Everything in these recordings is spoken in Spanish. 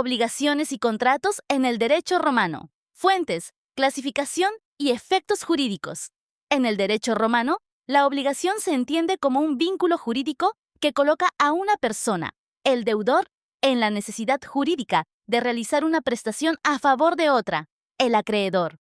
Obligaciones y contratos en el derecho romano. Fuentes, clasificación y efectos jurídicos. En el derecho romano, la obligación se entiende como un vínculo jurídico que coloca a una persona, el deudor, en la necesidad jurídica de realizar una prestación a favor de otra, el acreedor.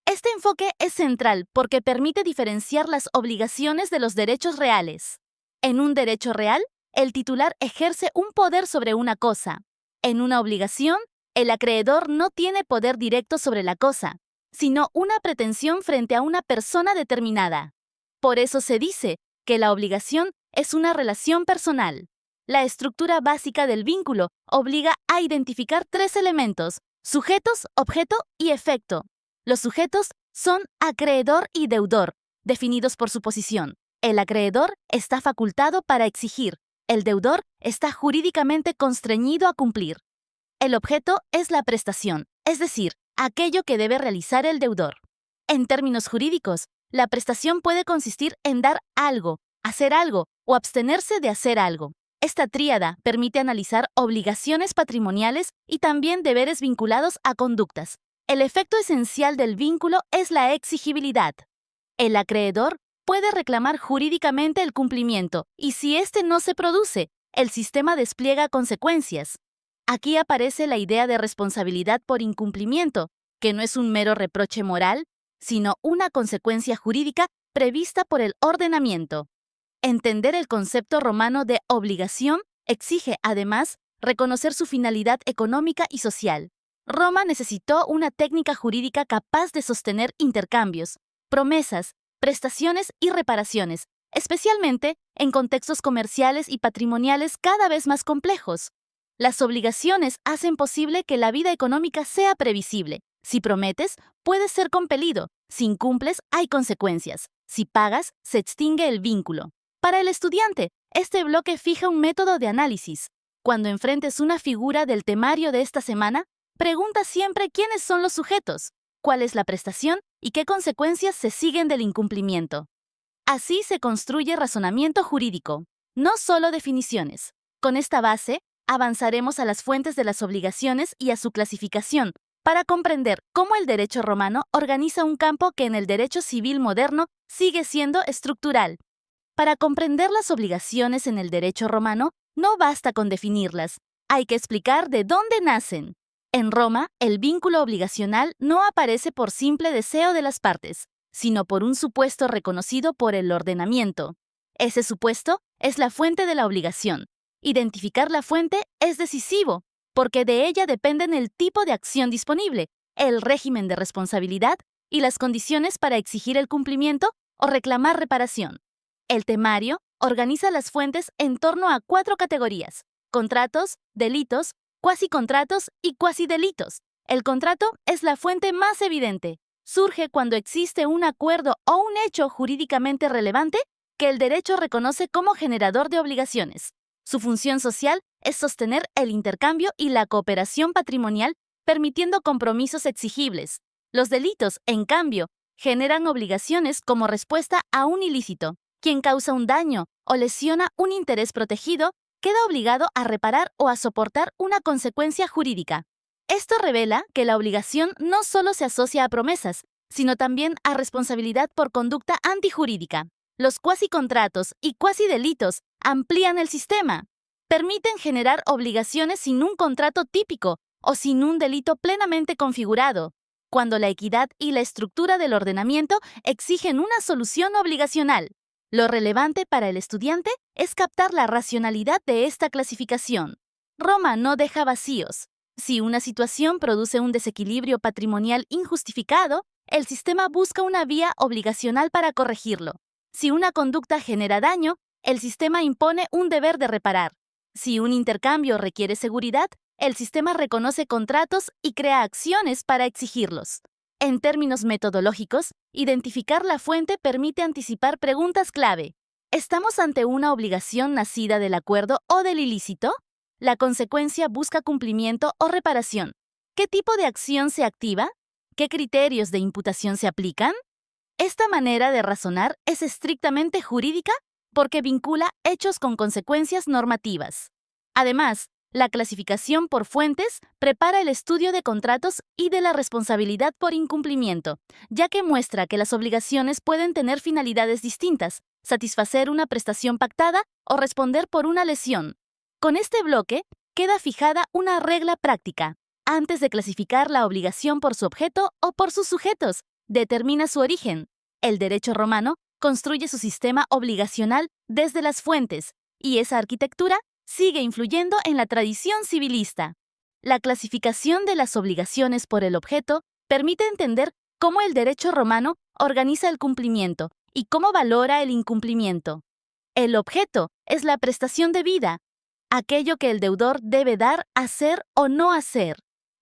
Este enfoque es central porque permite diferenciar las obligaciones de los derechos reales. En un derecho real, el titular ejerce un poder sobre una cosa. En una obligación, el acreedor no tiene poder directo sobre la cosa, sino una pretensión frente a una persona determinada. Por eso se dice que la obligación es una relación personal. La estructura básica del vínculo obliga a identificar tres elementos: sujetos, objeto y efecto. Los sujetos son acreedor y deudor, definidos por su posición. El acreedor está facultado para exigir. El deudor está jurídicamente constreñido a cumplir. El objeto es la prestación, es decir, aquello que debe realizar el deudor. En términos jurídicos, la prestación puede consistir en dar algo, hacer algo o abstenerse de hacer algo. Esta tríada permite analizar obligaciones patrimoniales y también deberes vinculados a conductas. El efecto esencial del vínculo es la exigibilidad. El acreedor puede reclamar jurídicamente el cumplimiento y si éste no se produce, el sistema despliega consecuencias. Aquí aparece la idea de responsabilidad por incumplimiento, que no es un mero reproche moral, sino una consecuencia jurídica prevista por el ordenamiento. Entender el concepto romano de obligación exige, además, reconocer su finalidad económica y social. Roma necesitó una técnica jurídica capaz de sostener intercambios, promesas, prestaciones y reparaciones, especialmente en contextos comerciales y patrimoniales cada vez más complejos. Las obligaciones hacen posible que la vida económica sea previsible. Si prometes, puedes ser compelido. Si incumples, hay consecuencias. Si pagas, se extingue el vínculo. Para el estudiante, este bloque fija un método de análisis. Cuando enfrentes una figura del temario de esta semana, pregunta siempre quiénes son los sujetos, cuál es la prestación y qué consecuencias se siguen del incumplimiento. Así se construye razonamiento jurídico, no solo definiciones. Con esta base, avanzaremos a las fuentes de las obligaciones y a su clasificación, para comprender cómo el derecho romano organiza un campo que en el derecho civil moderno sigue siendo estructural. Para comprender las obligaciones en el derecho romano, no basta con definirlas, hay que explicar de dónde nacen. En Roma, el vínculo obligacional no aparece por simple deseo de las partes, sino por un supuesto reconocido por el ordenamiento. Ese supuesto es la fuente de la obligación. Identificar la fuente es decisivo, porque de ella dependen el tipo de acción disponible, el régimen de responsabilidad y las condiciones para exigir el cumplimiento o reclamar reparación. El temario organiza las fuentes en torno a 4 categorías: contratos, delitos, cuasicontratos y cuasidelitos. El contrato es la fuente más evidente. Surge cuando existe un acuerdo o un hecho jurídicamente relevante que el derecho reconoce como generador de obligaciones. Su función social es sostener el intercambio y la cooperación patrimonial, permitiendo compromisos exigibles. Los delitos, en cambio, generan obligaciones como respuesta a un ilícito. Quien causa un daño o lesiona un interés protegido queda obligado a reparar o a soportar una consecuencia jurídica. Esto revela que la obligación no solo se asocia a promesas, sino también a responsabilidad por conducta antijurídica. Los cuasicontratos y cuasidelitos amplían el sistema. Permiten generar obligaciones sin un contrato típico o sin un delito plenamente configurado, cuando la equidad y la estructura del ordenamiento exigen una solución obligacional. Lo relevante para el estudiante es captar la racionalidad de esta clasificación. Roma no deja vacíos. Si una situación produce un desequilibrio patrimonial injustificado, el sistema busca una vía obligacional para corregirlo. Si una conducta genera daño, el sistema impone un deber de reparar. Si un intercambio requiere seguridad, el sistema reconoce contratos y crea acciones para exigirlos. En términos metodológicos, identificar la fuente permite anticipar preguntas clave. ¿Estamos ante una obligación nacida del acuerdo o del ilícito? La consecuencia busca cumplimiento o reparación. ¿Qué tipo de acción se activa? ¿Qué criterios de imputación se aplican? Esta manera de razonar es estrictamente jurídica porque vincula hechos con consecuencias normativas. Además, La clasificación por fuentes prepara el estudio de contratos y de la responsabilidad por incumplimiento, ya que muestra que las obligaciones pueden tener finalidades distintas, satisfacer una prestación pactada o responder por una lesión. Con este bloque, queda fijada una regla práctica. Antes de clasificar la obligación por su objeto o por sus sujetos, determina su origen. El derecho romano construye su sistema obligacional desde las fuentes, y esa arquitectura sigue influyendo en la tradición civilista. La clasificación de las obligaciones por el objeto permite entender cómo el derecho romano organiza el cumplimiento y cómo valora el incumplimiento. El objeto es la prestación debida, aquello que el deudor debe dar, hacer o no hacer.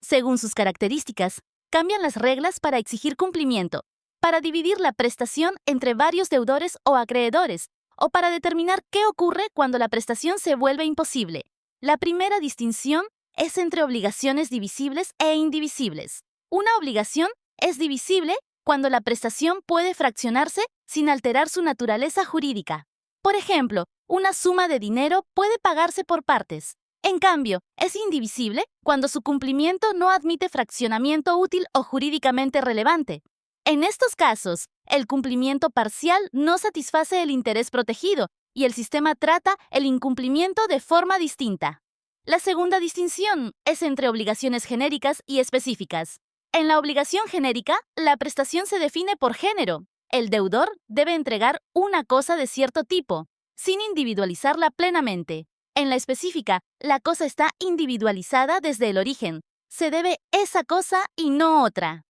Según sus características, cambian las reglas para exigir cumplimiento, para dividir la prestación entre varios deudores o acreedores, o para determinar qué ocurre cuando la prestación se vuelve imposible. La primera distinción es entre obligaciones divisibles e indivisibles. Una obligación es divisible cuando la prestación puede fraccionarse sin alterar su naturaleza jurídica. Por ejemplo, una suma de dinero puede pagarse por partes. En cambio, es indivisible cuando su cumplimiento no admite fraccionamiento útil o jurídicamente relevante. En estos casos, el cumplimiento parcial no satisface el interés protegido y el sistema trata el incumplimiento de forma distinta. La segunda distinción es entre obligaciones genéricas y específicas. En la obligación genérica, la prestación se define por género. El deudor debe entregar una cosa de cierto tipo, sin individualizarla plenamente. En la específica, la cosa está individualizada desde el origen. Se debe esa cosa y no otra.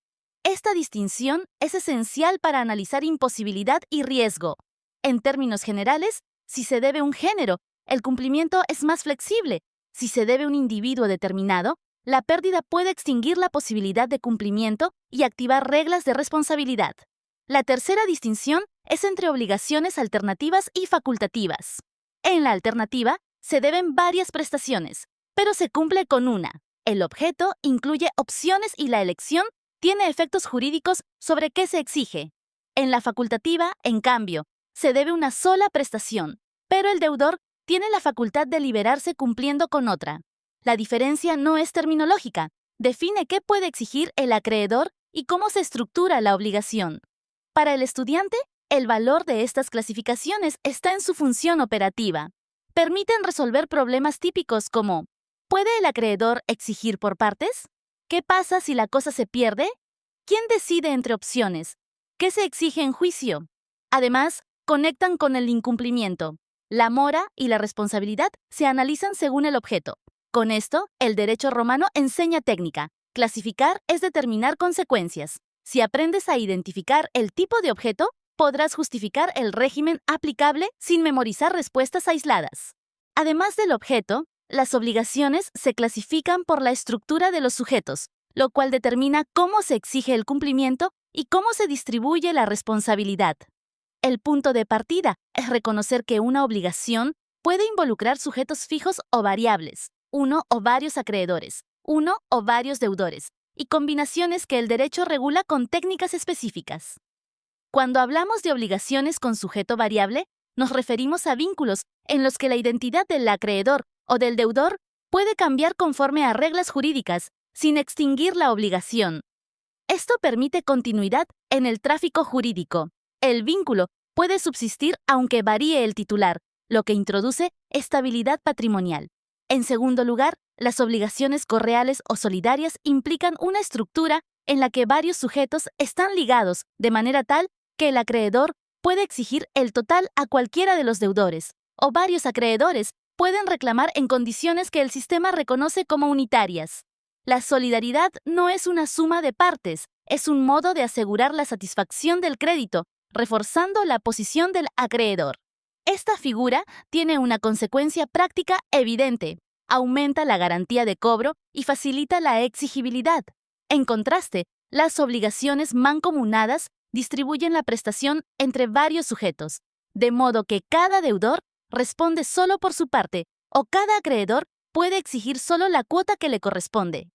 Esta distinción es esencial para analizar imposibilidad y riesgo. En términos generales, si se debe un género, el cumplimiento es más flexible. Si se debe un individuo determinado, la pérdida puede extinguir la posibilidad de cumplimiento y activar reglas de responsabilidad. La tercera distinción es entre obligaciones alternativas y facultativas. En la alternativa, se deben varias prestaciones, pero se cumple con una. El objeto incluye opciones y la elección tiene efectos jurídicos sobre qué se exige. En la facultativa, en cambio, se debe una sola prestación, pero el deudor tiene la facultad de liberarse cumpliendo con otra. La diferencia no es terminológica, define qué puede exigir el acreedor y cómo se estructura la obligación. Para el estudiante, el valor de estas clasificaciones está en su función operativa. Permiten resolver problemas típicos como: ¿puede el acreedor exigir por partes? ¿Qué pasa si la cosa se pierde? ¿Quién decide entre opciones? ¿Qué se exige en juicio? Además, conectan con el incumplimiento. La mora y la responsabilidad se analizan según el objeto. Con esto, el derecho romano enseña técnica. Clasificar es determinar consecuencias. Si aprendes a identificar el tipo de objeto, podrás justificar el régimen aplicable sin memorizar respuestas aisladas. Además del objeto, las obligaciones se clasifican por la estructura de los sujetos, lo cual determina cómo se exige el cumplimiento y cómo se distribuye la responsabilidad. El punto de partida es reconocer que una obligación puede involucrar sujetos fijos o variables, uno o varios acreedores, uno o varios deudores, y combinaciones que el derecho regula con técnicas específicas. Cuando hablamos de obligaciones con sujeto variable, nos referimos a vínculos en los que la identidad del acreedor o del deudor puede cambiar conforme a reglas jurídicas, sin extinguir la obligación. Esto permite continuidad en el tráfico jurídico. El vínculo puede subsistir aunque varíe el titular, lo que introduce estabilidad patrimonial. En segundo lugar, las obligaciones correales o solidarias implican una estructura en la que varios sujetos están ligados de manera tal que el acreedor puede exigir el total a cualquiera de los deudores, o varios acreedores pueden reclamar en condiciones que el sistema reconoce como unitarias. La solidaridad no es una suma de partes, es un modo de asegurar la satisfacción del crédito, reforzando la posición del acreedor. Esta figura tiene una consecuencia práctica evidente: aumenta la garantía de cobro y facilita la exigibilidad. En contraste, las obligaciones mancomunadas distribuyen la prestación entre varios sujetos, de modo que cada deudor responde solo por su parte o cada acreedor puede exigir solo la cuota que le corresponde.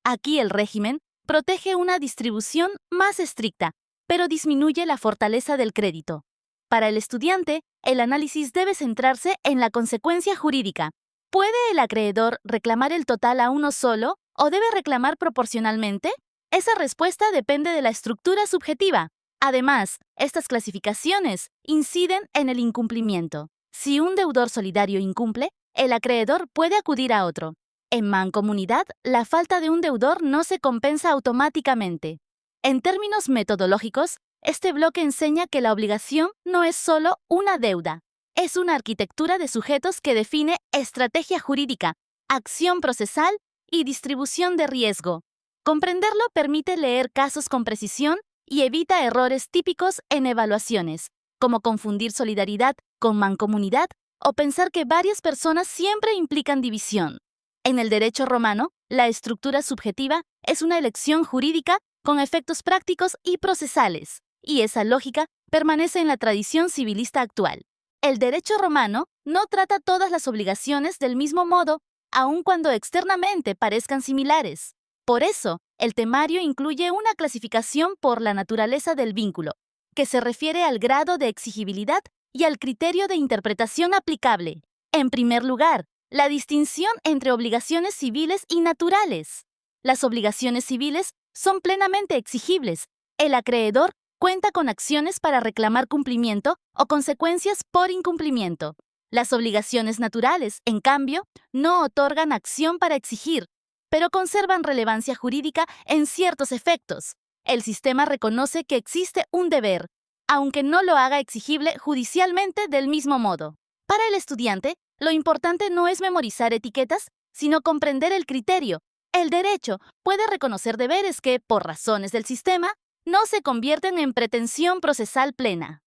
Aquí el régimen protege una distribución más estricta, pero disminuye la fortaleza del crédito. Para el estudiante, el análisis debe centrarse en la consecuencia jurídica. ¿Puede el acreedor reclamar el total a uno solo o debe reclamar proporcionalmente? Esa respuesta depende de la estructura subjetiva. Además, estas clasificaciones inciden en el incumplimiento. Si un deudor solidario incumple, el acreedor puede acudir a otro. En mancomunidad, la falta de un deudor no se compensa automáticamente. En términos metodológicos, este bloque enseña que la obligación no es solo una deuda. Es una arquitectura de sujetos que define estrategia jurídica, acción procesal y distribución de riesgo. Comprenderlo permite leer casos con precisión y evita errores típicos en evaluaciones, como confundir solidaridad con mancomunidad o pensar que varias personas siempre implican división. En el derecho romano, la estructura subjetiva es una elección jurídica con efectos prácticos y procesales, y esa lógica permanece en la tradición civilista actual. El derecho romano no trata todas las obligaciones del mismo modo, aun cuando externamente parezcan similares. Por eso, el temario incluye una clasificación por la naturaleza del vínculo, que se refiere al grado de exigibilidad y al criterio de interpretación aplicable. En primer lugar, la distinción entre obligaciones civiles y naturales. Las obligaciones civiles son plenamente exigibles. El acreedor cuenta con acciones para reclamar cumplimiento o consecuencias por incumplimiento. Las obligaciones naturales, en cambio, no otorgan acción para exigir, pero conservan relevancia jurídica en ciertos efectos. El sistema reconoce que existe un deber, aunque no lo haga exigible judicialmente del mismo modo. Para el estudiante, lo importante no es memorizar etiquetas, sino comprender el criterio. El derecho puede reconocer deberes que, por razones del sistema, no se convierten en pretensión procesal plena.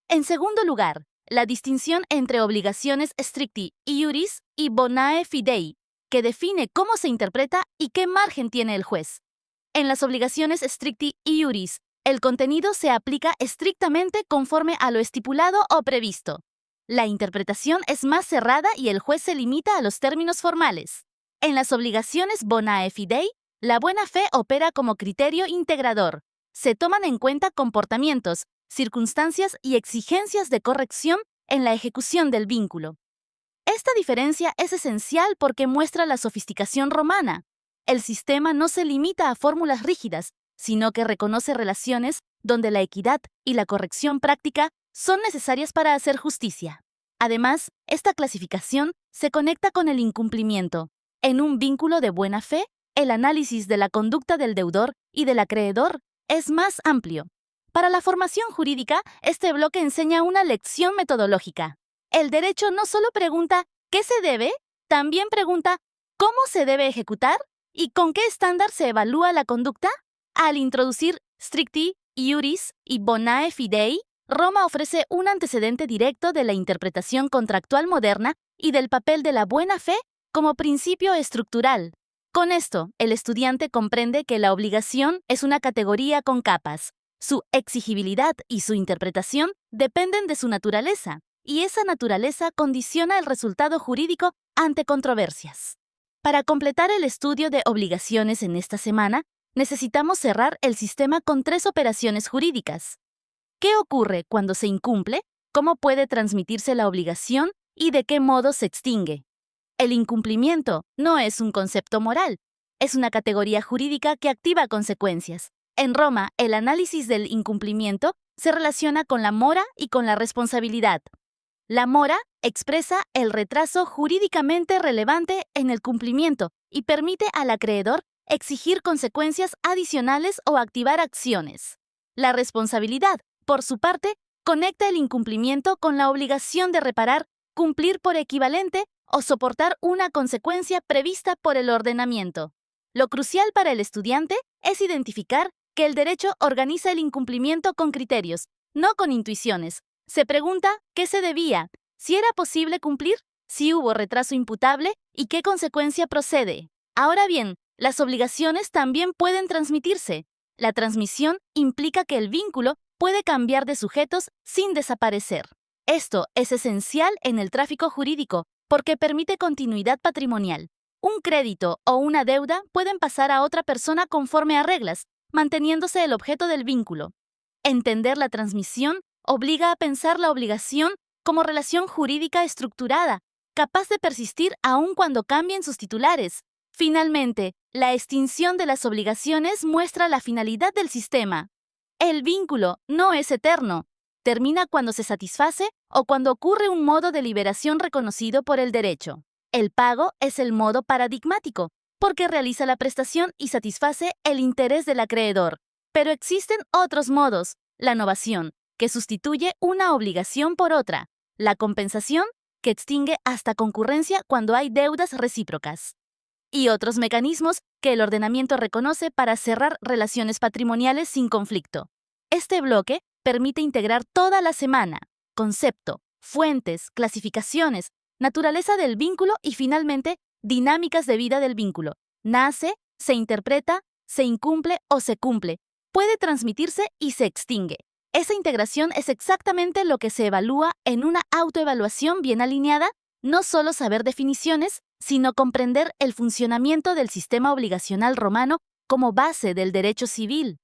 En segundo lugar, la distinción entre obligaciones stricti iuris y bonae fidei, que define cómo se interpreta y qué margen tiene el juez. En las obligaciones stricti iuris, el contenido se aplica estrictamente conforme a lo estipulado o previsto. La interpretación es más cerrada y el juez se limita a los términos formales. En las obligaciones bonae fidei, la buena fe opera como criterio integrador. Se toman en cuenta comportamientos, circunstancias y exigencias de corrección en la ejecución del vínculo. Esta diferencia es esencial porque muestra la sofisticación romana. El sistema no se limita a fórmulas rígidas, sino que reconoce relaciones donde la equidad y la corrección práctica son necesarias para hacer justicia. Además, esta clasificación se conecta con el incumplimiento. En un vínculo de buena fe, el análisis de la conducta del deudor y del acreedor es más amplio. Para la formación jurídica, este bloque enseña una lección metodológica. El derecho no solo pregunta ¿qué se debe?, también pregunta ¿cómo se debe ejecutar? ¿Y con qué estándar se evalúa la conducta? Al introducir stricti iuris y bonae fidei, Roma ofrece un antecedente directo de la interpretación contractual moderna y del papel de la buena fe como principio estructural. Con esto, el estudiante comprende que la obligación es una categoría con capas. Su exigibilidad y su interpretación dependen de su naturaleza, y esa naturaleza condiciona el resultado jurídico ante controversias. Para completar el estudio de obligaciones en esta semana, necesitamos cerrar el sistema con 3 operaciones jurídicas. ¿Qué ocurre cuando se incumple? ¿Cómo puede transmitirse la obligación? ¿Y de qué modo se extingue? El incumplimiento no es un concepto moral, es una categoría jurídica que activa consecuencias. En Roma, el análisis del incumplimiento se relaciona con la mora y con la responsabilidad. La mora expresa el retraso jurídicamente relevante en el cumplimiento y permite al acreedor exigir consecuencias adicionales o activar acciones. La responsabilidad, por su parte, conecta el incumplimiento con la obligación de reparar, cumplir por equivalente o soportar una consecuencia prevista por el ordenamiento. Lo crucial para el estudiante es identificar que el derecho organiza el incumplimiento con criterios, no con intuiciones. Se pregunta qué se debía, si era posible cumplir, si hubo retraso imputable y qué consecuencia procede. Ahora bien, las obligaciones también pueden transmitirse. La transmisión implica que el vínculo puede cambiar de sujetos sin desaparecer. Esto es esencial en el tráfico jurídico porque permite continuidad patrimonial. Un crédito o una deuda pueden pasar a otra persona conforme a reglas, manteniéndose el objeto del vínculo. Entender la transmisión obliga a pensar la obligación como relación jurídica estructurada, capaz de persistir aun cuando cambien sus titulares. Finalmente, la extinción de las obligaciones muestra la finalidad del sistema. El vínculo no es eterno. Termina cuando se satisface o cuando ocurre un modo de liberación reconocido por el derecho. El pago es el modo paradigmático, porque realiza la prestación y satisface el interés del acreedor. Pero existen otros modos: la novación, que sustituye una obligación por otra; la compensación, que extingue hasta concurrencia cuando hay deudas recíprocas; y otros mecanismos que el ordenamiento reconoce para cerrar relaciones patrimoniales sin conflicto. Este bloque permite integrar toda la semana: concepto, fuentes, clasificaciones, naturaleza del vínculo y finalmente dinámicas de vida del vínculo. Nace, se interpreta, se incumple o se cumple, puede transmitirse y se extingue. Esa integración es exactamente lo que se evalúa en una autoevaluación bien alineada: no solo saber definiciones, sino comprender el funcionamiento del sistema obligacional romano como base del derecho civil.